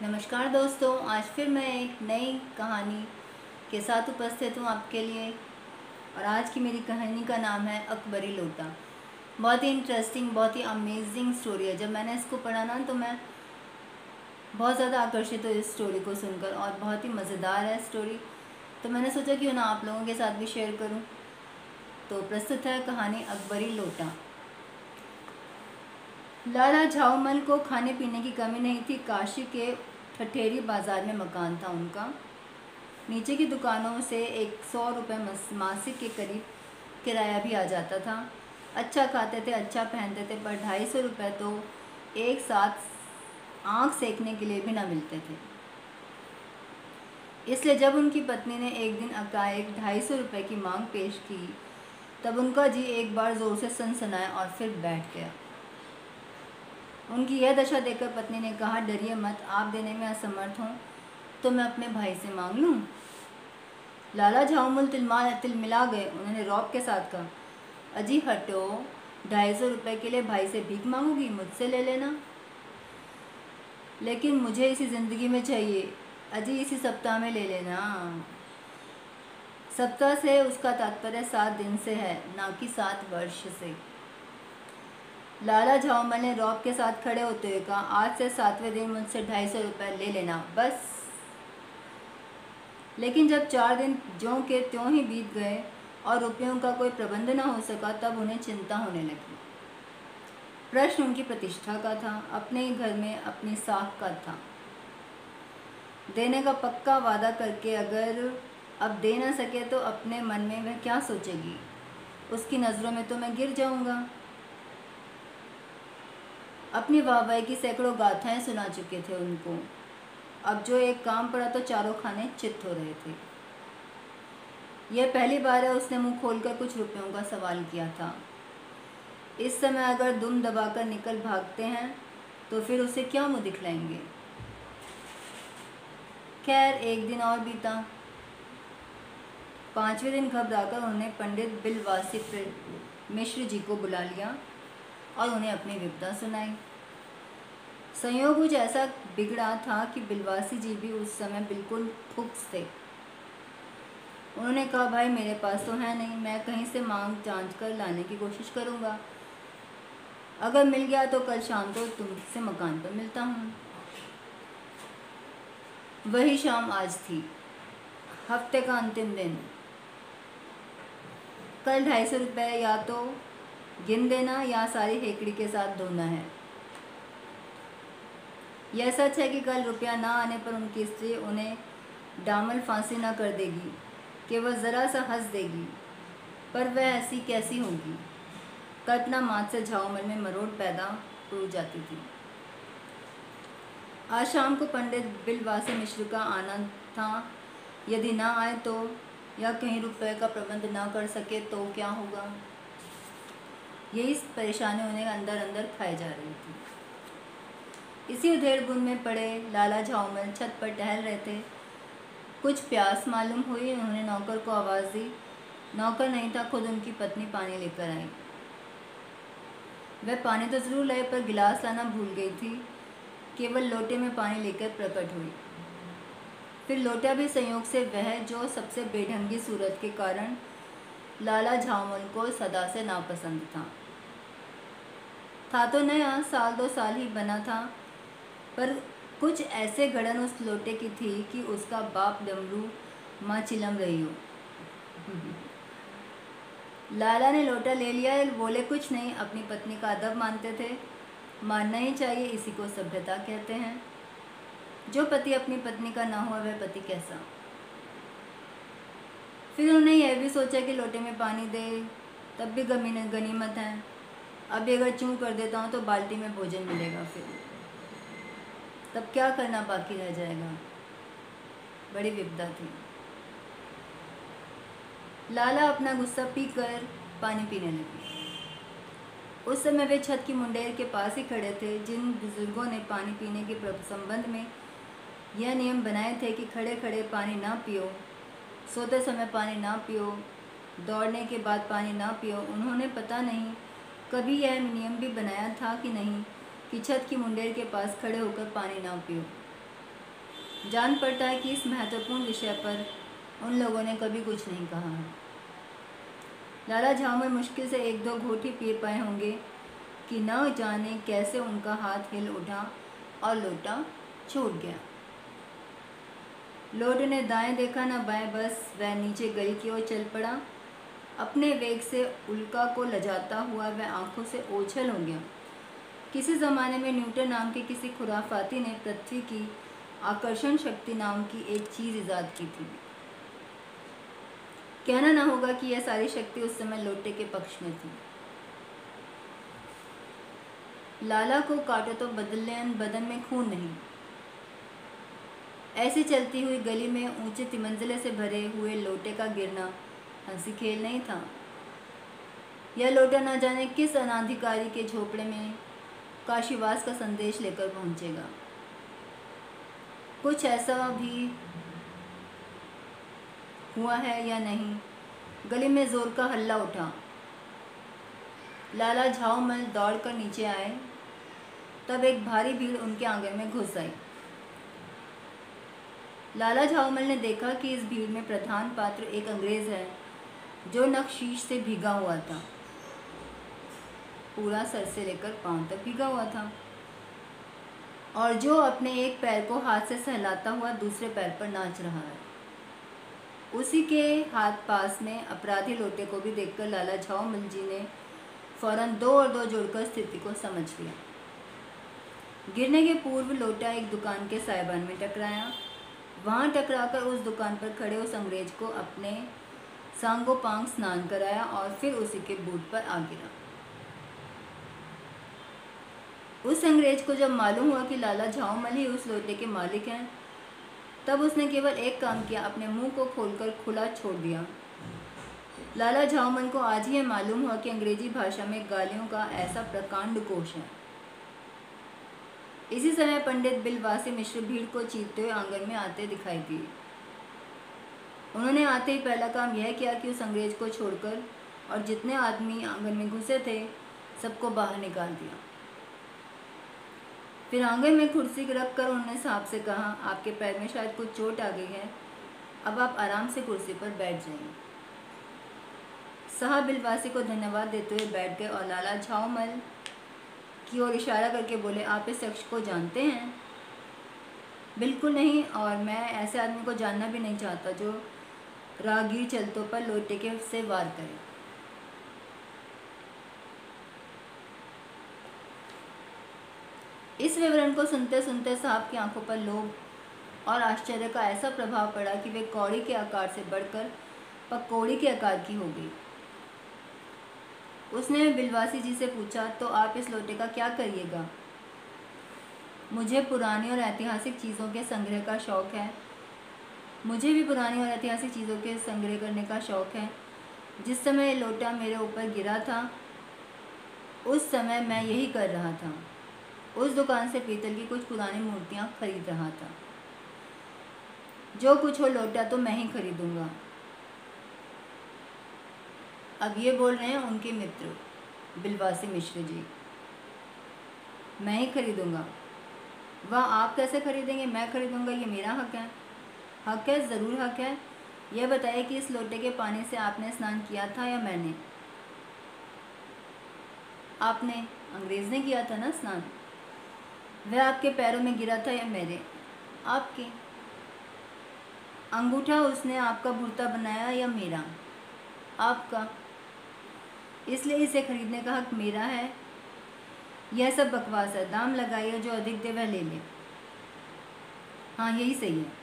नमस्कार दोस्तों, आज फिर मैं एक नई कहानी के साथ उपस्थित हूँ आपके लिए। और आज की मेरी कहानी का नाम है अकबरी लोटा। बहुत ही इंटरेस्टिंग, बहुत ही अमेजिंग स्टोरी है। जब मैंने इसको पढ़ा ना तो मैं बहुत ज़्यादा आकर्षित हुई इस स्टोरी को सुनकर, और बहुत ही मज़ेदार है स्टोरी। तो मैंने सोचा क्यों ना आप लोगों के साथ भी शेयर करूँ। तो प्रस्तुत है कहानी अकबरी लोटा। लाला झाऊमल को खाने पीने की कमी नहीं थी। काशी के ठठेरी बाजार में मकान था उनका। नीचे की दुकानों से 100 रुपये मासिक के करीब किराया भी आ जाता था। अच्छा खाते थे, अच्छा पहनते थे, पर 250 रुपये तो एक साथ आँख सेकने के लिए भी ना मिलते थे। इसलिए जब उनकी पत्नी ने एक दिन एकाएक 250 रुपये की मांग पेश की, तब उनका जी एक बार ज़ोर से सनसनाया और फिर बैठ गया। उनकी यह दशा देखकर पत्नी ने कहा, डरिए मत, आप देने में असमर्थ हों तो मैं अपने भाई से मांग लूं। लाला झाऊमल तिलमिला गए। उन्होंने रौब के साथ कहा, अजी हटो, 250 रुपये के लिए भाई से भीख मांगोगी? मुझसे ले लेना। लेकिन मुझे इसी ज़िंदगी में चाहिए। अजी इसी सप्ताह में ले लेना। सप्ताह से उसका तात्पर्य 7 दिन से है, ना कि 7 वर्ष से। लाला झाऊमल ने रौब के साथ खड़े होते हुए कहा, आज से 7वें दिन मुझसे 250 रुपये ले लेना, बस। लेकिन जब 4 दिन ज्यों के त्यों ही बीत गए और रुपयों का कोई प्रबंध न हो सका, तब उन्हें चिंता होने लगी। प्रश्न उनकी प्रतिष्ठा का था, अपने ही घर में अपनी साख का था। देने का पक्का वादा करके अगर अब दे न सके तो अपने मन में वह क्या सोचेगी? उसकी नज़रों में तो मैं गिर जाऊंगा। अपनी वाहवाही की सैकड़ों गाथाएं सुना चुके थे उनको। अब जो एक काम पड़ा तो चारों खाने चित्त हो रहे थे। यह पहली बार है उसने मुंह खोलकर कुछ रुपयों का सवाल किया था। इस समय अगर दुम दबाकर निकल भागते हैं तो फिर उसे क्या मुंह दिखलाएंगे। खैर, एक दिन और बीता। 5वें दिन घबराकर उन्होंने पंडित बिलवासी मिश्र जी को बुला लिया और उन्हें अपनी विपदा सुनाई। संयोग कुछ ऐसा बिगड़ा था कि बिलवासी जी भी उस समय बिल्कुल फुक्स थे। उन्होंने कहा, भाई मेरे पास तो है नहीं, मैं कहीं से मांग जांच कर लाने की कोशिश करूँगा। अगर मिल गया तो कल शाम को तुमसे मकान पर मिलता हूँ। वही शाम आज थी, हफ्ते का अंतिम दिन। कल 250 रुपये या तो गिन देना या सारी हेकड़ी के साथ धोना है। यह सच है कि कल रुपया ना आने पर उनकी स्त्री उन्हें डामल फांसी न कर देगी, केवल ज़रा सा हंस देगी, पर वह ऐसी कैसी होगी? कल्पना मात से झाऊमल में मरोड़ पैदा हो जाती थी। आज शाम को पंडित बिलवासी मिश्र का आना था। यदि ना आए तो, या कहीं रुपये का प्रबंध ना कर सके तो क्या होगा? यही परेशानी उन्हें अंदर अंदर खाई जा रही थी। इसी उधेड़-बुन में पड़े लाला झाऊमल छत पर टहल रहे थे। कुछ प्यास मालूम हुई। उन्होंने नौकर को आवाज़ दी। नौकर नहीं था, खुद उनकी पत्नी पानी लेकर आई। वह पानी तो ज़रूर लाए, पर गिलास लाना भूल गई थी। केवल लोटे में पानी लेकर प्रकट हुई। फिर लोटा भी संयोग से वह जो सबसे बेढंगी सूरत के कारण लाला झाऊमल को सदा से नापसंद था तो नया, 1-2 साल ही बना था, पर कुछ ऐसे गड़न उस लोटे की थी कि उसका बाप डमरू माँ चिलम रही हो। लाला ने लोटा ले लिया। बोले कुछ नहीं, अपनी पत्नी का अदब मानते थे। मानना ही चाहिए, इसी को सभ्यता कहते हैं। जो पति अपनी पत्नी का ना हुआ वह पति कैसा। फिर उन्होंने यह भी सोचा कि लोटे में पानी दे तब भी गनीमत है। अब अगर चूं कर देता हूँ तो बाल्टी में भोजन मिलेगा, फिर तब क्या करना बाकी रह जाएगा। बड़ी विपदा थी। लाला अपना गुस्सा पीकर पानी पीने लगे। उस समय वे छत की मुंडेर के पास ही खड़े थे। जिन बुजुर्गों ने पानी पीने के संबंध में यह नियम बनाए थे कि खड़े खड़े पानी ना पियो, सोते समय पानी ना पियो, दौड़ने के बाद पानी ना पियो, उन्होंने पता नहीं कभी यह नियम भी बनाया था कि नहीं कि छत की मुंडेर के पास खड़े होकर पानी ना पियो। जान पड़ता है कि इस महत्वपूर्ण विषय पर उन लोगों ने कभी कुछ नहीं कहा है। लाला झामर मुश्किल से एक दो घूंट ही पी पाए होंगे कि न जाने कैसे उनका हाथ हिल उठा और लोटा छूट गया। लोटे ने दाएं देखा न बाएं, बस वह नीचे गली की ओर चल पड़ा। अपने वेग से उल्का को लजाता हुआ वह आंखों से ओझल हो गया। किसी ज़माने में न्यूटन नाम के किसी खुराफाती ने पृथ्वी की आकर्षण शक्ति नाम की एक चीज़ ईजाद की थी। कहना ना होगा कि यह सारी शक्ति उस समय लोटे के पक्ष में थी। लाला को काटो तो बदन में खून नहीं। ऐसी चलती हुई गली में ऊंचे तिमंजिले से भरे हुए लोटे का गिरना हंसी खेल नहीं था। यह लोटा न जाने किस अनाधिकारी के झोपड़े में काशीवास का संदेश लेकर पहुंचेगा। कुछ ऐसा भी हुआ है या नहीं, गली में जोर का हल्ला उठा। लाला झाऊमल दौड़कर नीचे आए, तब एक भारी भीड़ उनके आंगन में घुस आई। लाला झाऊमल ने देखा कि इस भीड़ में प्रधान पात्र एक अंग्रेज है जो नखशीश से भीगा हुआ था, पूरा सर से लेकर पांव तक भीगा हुआ था, और जो अपने एक पैर को हाथ से सहलाता हुआ दूसरे पैर पर नाच रहा है। उसी के हाथ पास में अपराधी लोटे को भी देखकर लाला झाऊमल जी ने फौरन 2 और 2 जोड़कर स्थिति को समझ लिया। गिरने के पूर्व लोटा एक दुकान के साइबान में टकराया। वहां टकराकर उस दुकान पर खड़े उस अंग्रेज को अपने सांगोपांग स्नान कराया और फिर उसी के बूट पर आ गिरा। उस अंग्रेज को जब मालूम हुआ कि लाला झाऊमल ही उस लोटे के मालिक हैं, तब उसने केवल एक काम किया, अपने मुंह को खोलकर खुला छोड़ दिया। लाला झाऊमल को आज ही मालूम हुआ कि अंग्रेजी भाषा में गालियों का ऐसा प्रकांड कोश है। इसी समय पंडित बिलवासी मिश्र भीड़ को चीरते हुए आंगन में आते दिखाई दिए। उन्होंने आते ही पहला काम यह किया कि उस अंग्रेज को छोड़कर और जितने आदमी आंगन में घुसे थे सबको बाहर निकाल दिया। फिर आंगन में कुर्सी रख कर उन्होंने साहब से कहा, आपके पैर में शायद कुछ चोट आ गई है, अब आप आराम से कुर्सी पर बैठ जाइए। साहब बिलवासी को धन्यवाद देते हुए बैठ गए और लाला झाऊमल की ओर इशारा करके बोले, आप इस शख्स को जानते हैं? बिल्कुल नहीं, और मैं ऐसे आदमी को जानना भी नहीं चाहता जो राहगीर चलतों पर लोटे के से वार करे। इस विवरण को सुनते सुनते साहब की आंखों पर लोभ और आश्चर्य का ऐसा प्रभाव पड़ा कि वे कौड़ी के आकार से बढ़कर पकौड़ी के आकार की हो गई। उसने बिलवासी जी से पूछा, तो आप इस लोटे का क्या करिएगा? मुझे पुरानी और ऐतिहासिक चीज़ों के संग्रह का शौक़ है। मुझे भी पुरानी और ऐतिहासिक चीज़ों के संग्रह करने का शौक़ है। जिस समय ये लोटा मेरे ऊपर गिरा था उस समय मैं यही कर रहा था। उस दुकान से पीतल की कुछ पुरानी मूर्तियाँ खरीद रहा था। जो कुछ हो लोटा तो मैं ही खरीदूंगा। अब ये बोल रहे हैं उनके मित्र बिलवासी मिश्र जी, मैं ही खरीदूंगा। वह आप कैसे खरीदेंगे? मैं खरीदूंगा, ये मेरा हक है। हक है, ज़रूर हक है। यह बताइए कि इस लोटे के पानी से आपने स्नान किया था या मैंने? आपने, अंग्रेज़ ने किया था ना स्नान। वह आपके पैरों में गिरा था या मेरे? आपके। अंगूठा उसने आपका भुर्ता बनाया या मेरा? आपका। इसलिए इसे खरीदने का हक मेरा है। यह सब बकवास है। दाम लगाइए, जो अधिक दे वह ले ले। हाँ, यही सही है।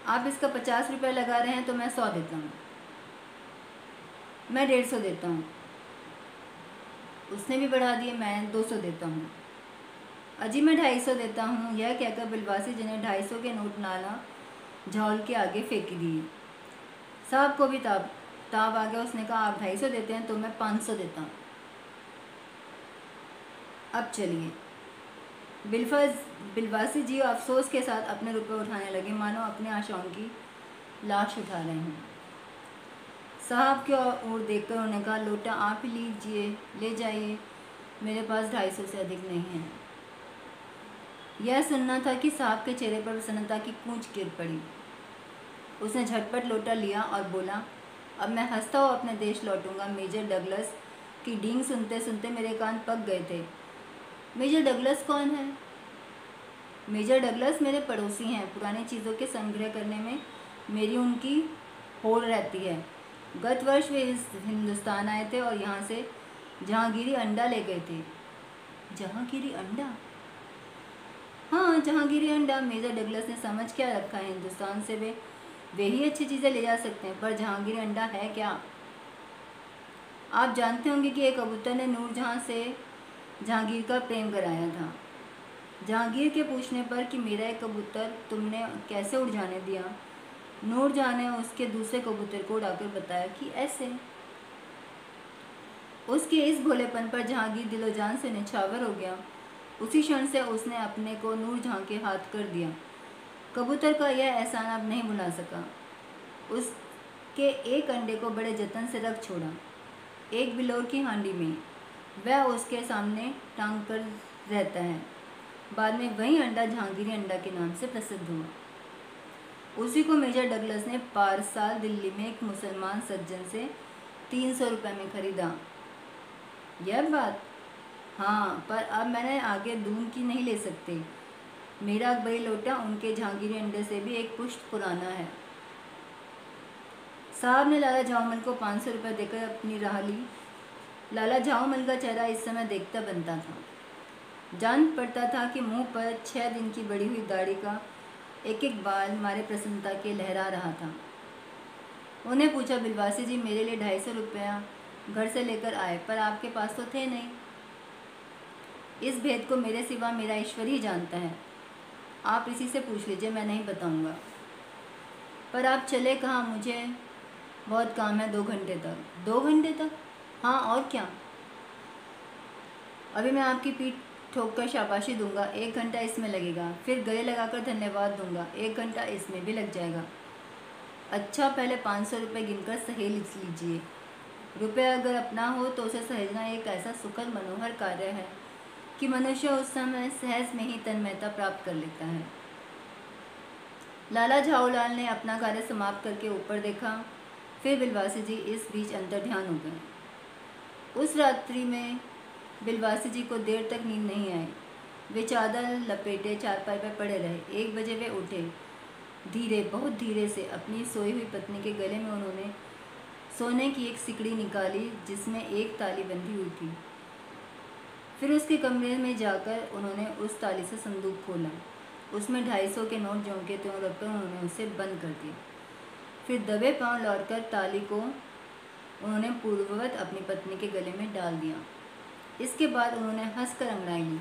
आप इसका 50 रुपये लगा रहे हैं तो मैं 100 देता हूँ। मैं 150 देता हूँ। उसने भी बढ़ा दिए, मैं 200 देता हूँ। अजी मैं 250 देता हूँ। यह कहकर बिलवासी जी ने 250 के नोट नाला झाउल के आगे फेंक दिए। साहब को भी ताब आ गया। उसने कहा, आप 250 देते हैं तो मैं 500 देता हूँ। अब चलिए। बिलवासी जी अफसोस के साथ अपने रुपए उठाने लगे, मानो अपने आशाओं की लाश उठा रहे हैं। साहब की ओर देखकर उन्होंने कहा, लोटा आप ही लीजिए, ले जाइए, मेरे पास 250 से अधिक नहीं है। यह सुनना था कि साहब के चेहरे पर प्रसन्नता की कूंज गिर पड़ी। उसने झटपट लोटा लिया और बोला, अब मैं हंसता हुआ अपने देश लौटूंगा। मेजर डगलस की डींग सुनते सुनते मेरे कान पक गए थे। मेजर डगलस कौन है? मेजर डगलस मेरे पड़ोसी हैं। पुरानी चीज़ों के संग्रह करने में मेरी उनकी होड़ रहती है। गत वर्ष वे इस हिंदुस्तान आए थे और यहाँ से जहांगीरी अंडा ले गए थे। जहांगीरी अंडा? हाँ, जहांगीरी अंडा। मेजर डगलस ने समझ क्या रखा है, हिंदुस्तान से वे ही अच्छी चीज़ें ले जा सकते हैं, पर जहांगीरी अंडा है क्या? आप जानते होंगे कि एक कबूतर ने नूरजहां से जहांगीर का प्रेम कराया था। जहांगीर के पूछने पर कि मेरा एक कबूतर तुमने कैसे उड़ जाने दिया, नूरजहां ने उसके दूसरे कबूतर को उड़ाकर बताया कि ऐसे। उसके इस भोलेपन पर जहांगीर दिलो जान से निछावर हो गया। उसी क्षण से उसने अपने को नूरजहां के हाथ कर दिया। कबूतर का यह एहसान अब नहीं भुला सका। उसके एक अंडे को बड़े जतन से रख छोड़ा, एक बिलोर की हांडी में। वह उसके सामने टांग कर रहता है। बाद में वही अंडा जहांगीरी अंडा के नाम से प्रसिद्ध हुआ। उसी को मेजर डगलस ने पारसाल दिल्ली में एक मुसलमान सज्जन से 300 रुपये में खरीदा। यह बात? हाँ, पर अब मैंने आगे दून की नहीं ले सकते। मेरा अकबरी लोटा उनके जहांगीरी अंडे से भी एक पुश्त पुराना है। साहब ने लाला झाऊमल को 500 रुपये देकर अपनी राह ली। लाला झाऊमल का चेहरा इस समय देखता बनता था। जान पड़ता था कि मुंह पर 6 दिन की बड़ी हुई दाढ़ी का एक एक बाल मारे प्रसन्नता के लहरा रहा था। उन्हें पूछा, बिलवासी जी मेरे लिए 250 रुपया घर से लेकर आए, पर आपके पास तो थे नहीं। इस भेद को मेरे सिवा मेरा ईश्वर ही जानता है। आप इसी से पूछ लीजिए, मैं नहीं बताऊंगा। पर आप चले कहाँ? मुझे बहुत काम है 2 घंटे तक। 2 घंटे तक? हाँ, और क्या। अभी मैं आपकी पीठ ठोक कर शाबाशी दूंगा, 1 घंटा इसमें लगेगा। फिर गले लगाकर धन्यवाद दूंगा, 1 घंटा इसमें भी लग जाएगा। अच्छा, पहले 500 रुपये गिनकर सहेज लीजिए। रुपये अगर अपना हो तो उसे सहेजना एक ऐसा सुखद मनोहर कार्य है कि मनुष्य उस समय सहज में ही तन्मयता प्राप्त कर लेता है। लाला झाऊलाल ने अपना कार्य समाप्त करके ऊपर देखा। फिर बिलवासी जी इस बीच अंतर्ध्यान हो गए। उस रात्रि में बिलवासी जी को देर तक नींद नहीं आई। वे चादर लपेटे चारपाई पर पड़े रहे। 1 बजे वे उठे। धीरे, बहुत धीरे से अपनी सोई हुई पत्नी के गले में उन्होंने सोने की एक सिकड़ी निकाली जिसमें एक ताली बंधी हुई थी। फिर उसके कमरे में जाकर उन्होंने उस ताली से संदूक खोला। उसमें 250 के नोट ज्यों के त्यों रखकर उन्होंने उसे बंद कर दिया। फिर दबे पांव लौटकर ताली को उन्होंने पूर्ववत अपनी पत्नी के गले में डाल दिया। इसके बाद उन्होंने हंसकर अंगड़ाई ली।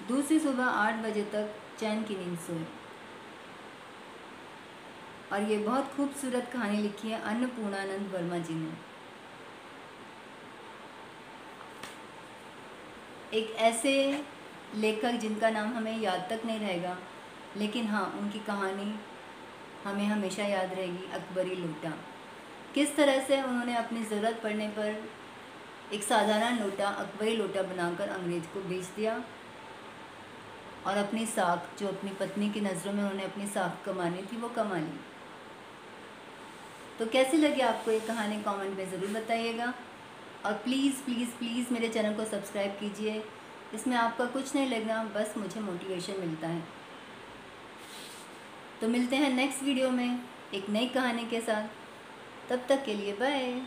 दूसरी सुबह 8 बजे तक चैन की नींद सोए। और ये बहुत खूबसूरत कहानी लिखी है अन्नपूर्णानंद वर्मा जी ने। एक ऐसे लेखक जिनका नाम हमें याद तक नहीं रहेगा, लेकिन हाँ, उनकी कहानी हमें हमेशा याद रहेगी। अकबरी लोटा। किस तरह से उन्होंने अपनी ज़रूरत पड़ने पर एक साधारण लोटा अकबरी लोटा बनाकर अंग्रेज को बेच दिया और अपनी साख, जो अपनी पत्नी की नज़रों में उन्होंने अपनी साख कमानी थी, वो कमा ली। तो कैसी लगी आपको ये कहानी, कमेंट में ज़रूर बताइएगा। और प्लीज़ प्लीज़ प्लीज़ मेरे चैनल को सब्सक्राइब कीजिए। इसमें आपका कुछ नहीं लगना, बस मुझे मोटिवेशन मिलता है। तो मिलते हैं नेक्स्ट वीडियो में एक नई कहानी के साथ। तब तक के लिए बाय।